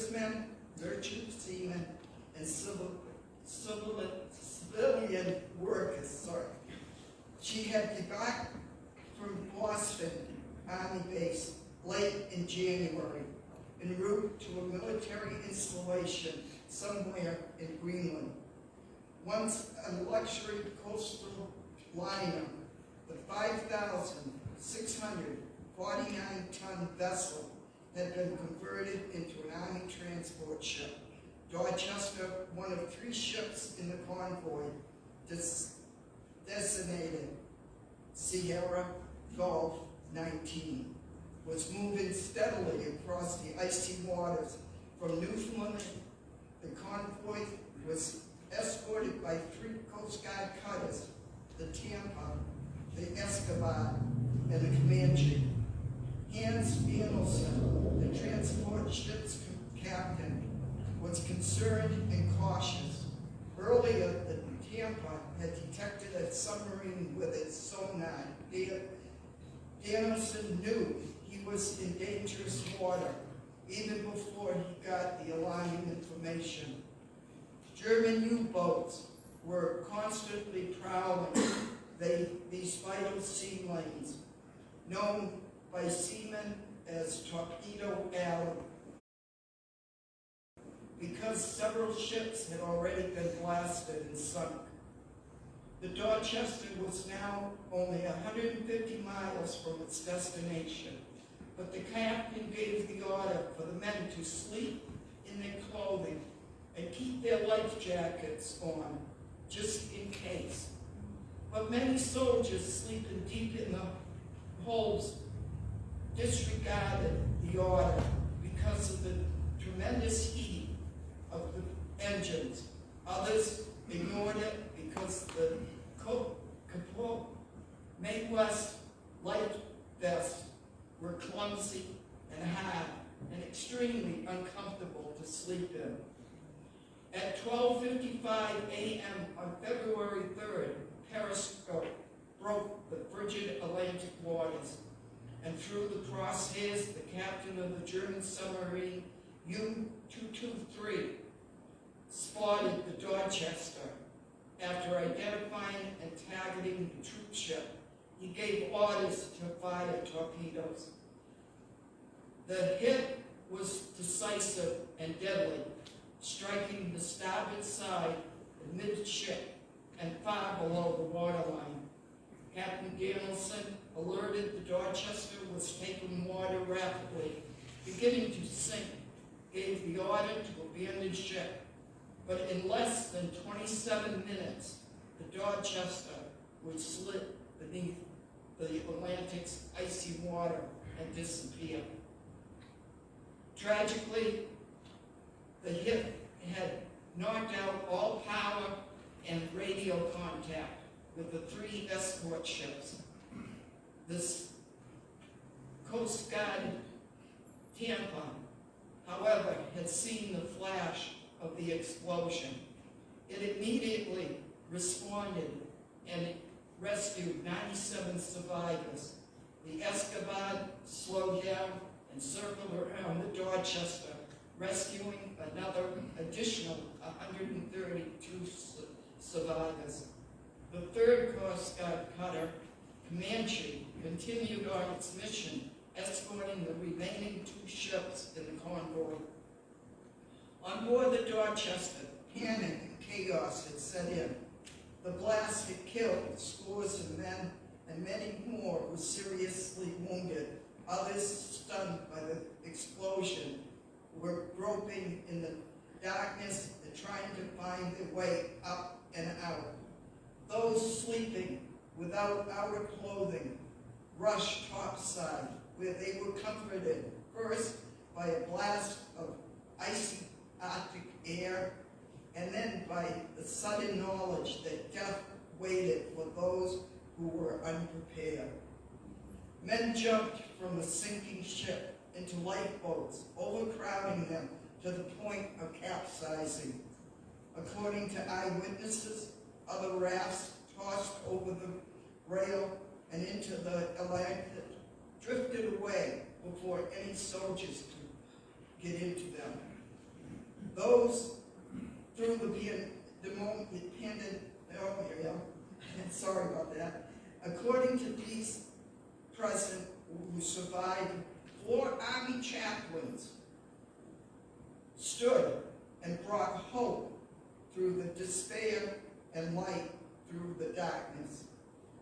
servicemen, merchant seamen, and civilian workers. She had debarked from Boston Army Base late in January en route to a military installation somewhere in Greenland. Once a luxury coastal liner, the 5,649-ton vessel had been converted into an Army transport ship. Dorchester, one of 3 ships in the convoy, designated Sierra Gulf 19, was moving steadily across the icy waters from Newfoundland. The convoy was escorted by 3 Coast Guard cutters, the Tampa, the Escobar, and the Comanche. Hans Danielson, the transport ship's captain, was concerned and cautious. Earlier, the Tampa had detected a submarine with its sonar. Danielson knew he was in dangerous water even before he got the alarming information. German U-boats were constantly prowling these vital sea lanes, known by seamen as Torpedo Alley, because several ships had already been blasted and sunk. The Dorchester was now only 150 miles from its destination, but the captain gave the order for the men to sleep in their clothing and keep their life jackets on, just in case. But many soldiers sleeping deep in the holds disregarded the order because of the tremendous heat of the engines. Others ignored it because the Midwest life vests were clumsy and hard and extremely uncomfortable to sleep in. At 12:55 a.m. on February 3rd, periscope broke the frigid Atlantic waters, and through the crosshairs, the captain of the German submarine U-223 spotted the Dorchester. After identifying and targeting the troop ship, he gave orders to fire torpedoes. The hit was decisive and deadly, striking the starboard side amidship and far below the waterline. Captain Danielson, alerted the Dorchester was taking water rapidly, beginning to sink, gave the order to abandon ship. But in less than 27 minutes, the Dorchester would slip beneath the Atlantic's icy water and disappear. Tragically, the hit had knocked out all power and radio contact with the 3 escort ships. This Coast Guard Tampa, however, had seen the flash of the explosion. It immediately responded and rescued 97 survivors. The Escobar slowed down and circled around the Dorchester, rescuing another additional 132 survivors. The 3rd Coast Guard cutter, Comanche, continued on its mission, escorting the remaining 2 ships in the convoy. On board the Dorchester, panic and chaos had set in. The blast had killed scores of men, and many more were seriously wounded. Others, stunned by the explosion, were groping in the darkness and trying to find their way up and out. Those sleeping without outer clothing rushed topside, where they were comforted first by a blast of icy Arctic air, and then by the sudden knowledge that death waited for those who were unprepared. Men jumped from the sinking ship into lifeboats, overcrowding them to the point of capsizing. According to eyewitnesses, other rafts tossed over the rail and into the Atlantic drifted away before any soldiers could get into them. Those through sorry about that. According to these present who survived, 4 Army chaplains stood and brought hope through the despair and light through the darkness.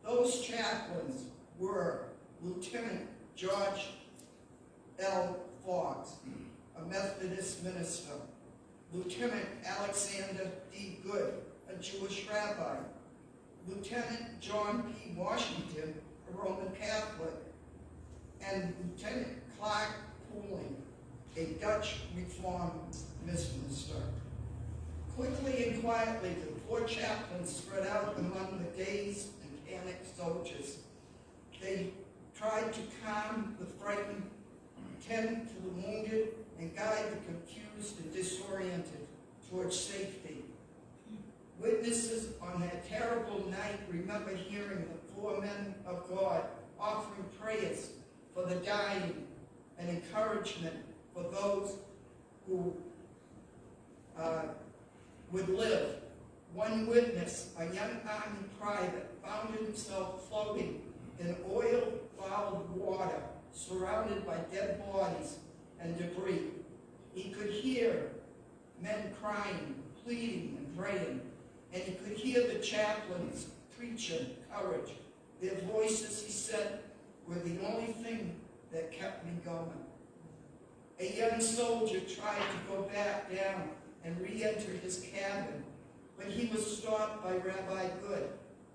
Those chaplains were Lieutenant George L. Fox, a Methodist minister, Lieutenant Alexander D. Good, a Jewish rabbi, Lieutenant John P. Washington, a Roman Catholic, and Lieutenant Clark Pooling, a Dutch Reformed minister. Quickly and quietly, the 4 chaplains spread out among the dazed and panicked soldiers. They tried to calm the frightened, tend to the wounded, and guide the confused and disoriented towards safety. Witnesses on that terrible night remember hearing the 4 men of God offering prayers for the dying and encouragement for those who would live. One witness, a young Army private, found himself floating in oil-fouled water, surrounded by dead bodies and debris. He could hear men crying, pleading, and praying, and he could hear the chaplains preaching courage. Their voices, he said, were the only thing that kept me going. A young soldier tried to go back down and re-enter his cabin, but he was stopped by Rabbi Good.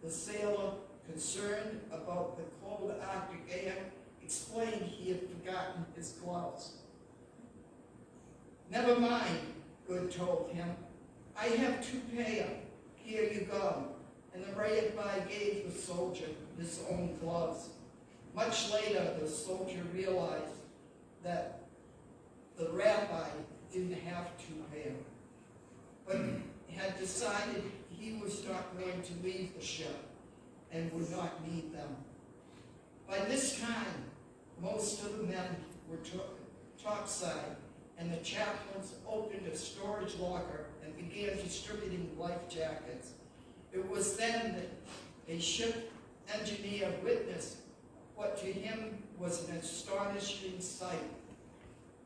The sailor, concerned about the cold Arctic air, explained he had forgotten his gloves. "Never mind," Good told him. "I have 2 pair. Here you go." And the rabbi gave the soldier his own gloves. Much later, the soldier realized that the rabbi didn't have 2 pair, but had decided he was not going to leave the ship and would not need them. By this time, most of the men were topside, and the chaplains opened a storage locker and began distributing life jackets. It was then that a ship engineer witnessed what to him was an astonishing sight.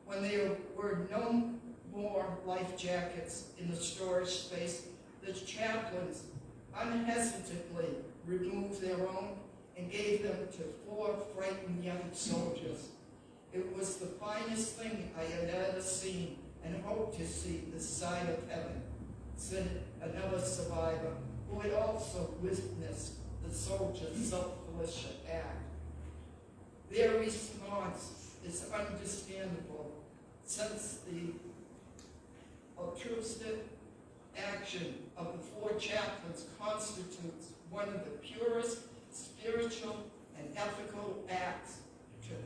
When there were no more life jackets in the storage space, the chaplains unhesitatingly removed their own and gave them to 4 frightened young soldiers. It was the finest thing I had ever seen and hoped to see this side of heaven, said another survivor who had also witnessed the soldiers' selfless act. Their response is understandable, since the altruistic action of the 4 chaplains constitutes one of the purest spiritual and ethical acts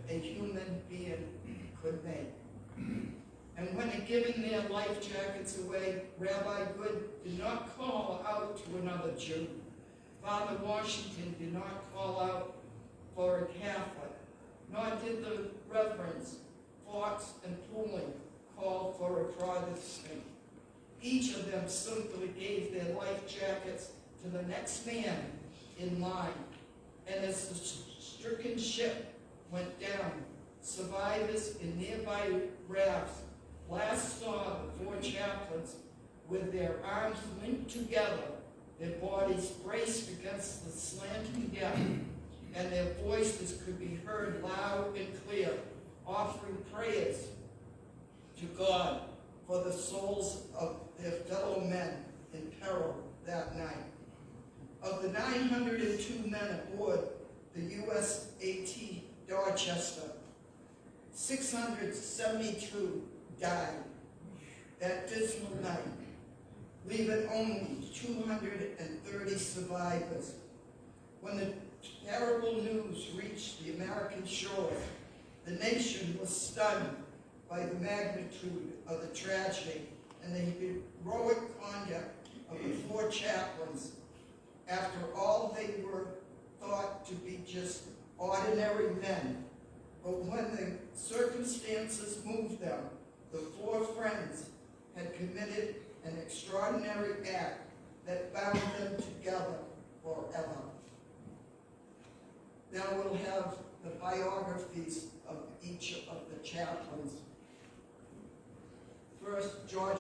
a human being could make. And when giving their life jackets away, Rabbi Good did not call out to another Jew. Father Washington did not call out for a Catholic, nor did the Reverends Fox and Pooling call for a Protestant. Each of them simply gave their life jackets to the next man in line. And as the stricken ship went down, survivors in nearby rafts last saw the 4 chaplains with their arms linked together, their bodies braced against the slanting deck, and their voices could be heard loud and clear, offering prayers to God for the souls of their fellow men in peril that night. Of the 902 men aboard the USS Dorchester, 672 died that dismal night, leaving only 230 survivors. When the terrible news reached the American shores, the nation was stunned by the magnitude of the tragedy and the heroic conduct of the 4 chaplains. After all, they were thought to be just ordinary men, but when the circumstances moved them, the 4 friends had committed an extraordinary act that bound them together forever. Now we'll have the biographies of each of the chaplains. First, George